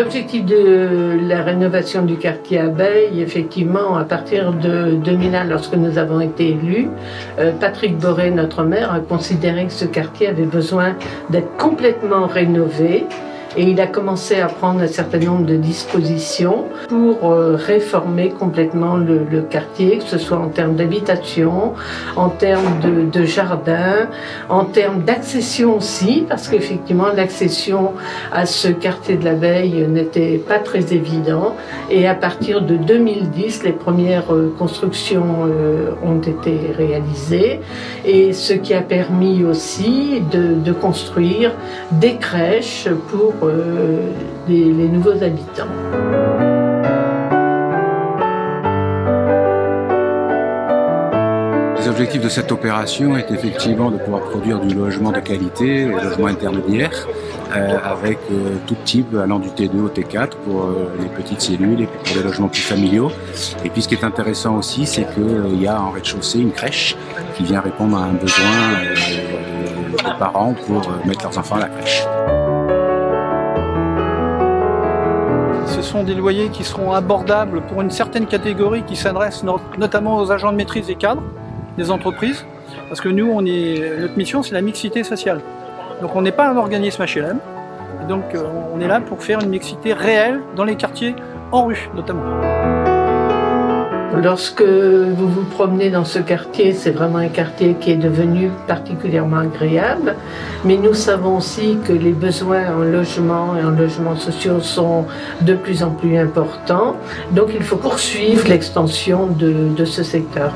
L'objectif de la rénovation du quartier Abeille, effectivement, à partir de 2001, lorsque nous avons été élus, Patrick Boré, notre maire, a considéré que ce quartier avait besoin d'être complètement rénové. Et il a commencé à prendre un certain nombre de dispositions pour réformer complètement le quartier, que ce soit en termes d'habitation, en termes de jardin, en termes d'accession aussi, parce qu'effectivement l'accession à ce quartier de l'Abeille n'était pas très évident. Et à partir de 2010, les premières constructions ont été réalisées, et ce qui a permis aussi de construire des crèches pour les nouveaux habitants. Les objectifs de cette opération est effectivement de pouvoir produire du logement de qualité, des logements intermédiaires, avec tout type allant du T2 au T4 pour les petites cellules et pour les logements plus familiaux. Et puis ce qui est intéressant aussi, c'est qu'il y a en rez-de-chaussée une crèche qui vient répondre à un besoin des parents pour mettre leurs enfants à la crèche. Ce sont des loyers qui seront abordables pour une certaine catégorie qui s'adresse notamment aux agents de maîtrise des cadres, des entreprises, parce que nous, notre mission, c'est la mixité sociale. Donc on n'est pas un organisme HLM, et donc on est là pour faire une mixité réelle dans les quartiers, en rue notamment. Lorsque vous vous promenez dans ce quartier, c'est vraiment un quartier qui est devenu particulièrement agréable, mais nous savons aussi que les besoins en logement et en logements sociaux sont de plus en plus importants, donc il faut poursuivre l'extension de ce secteur.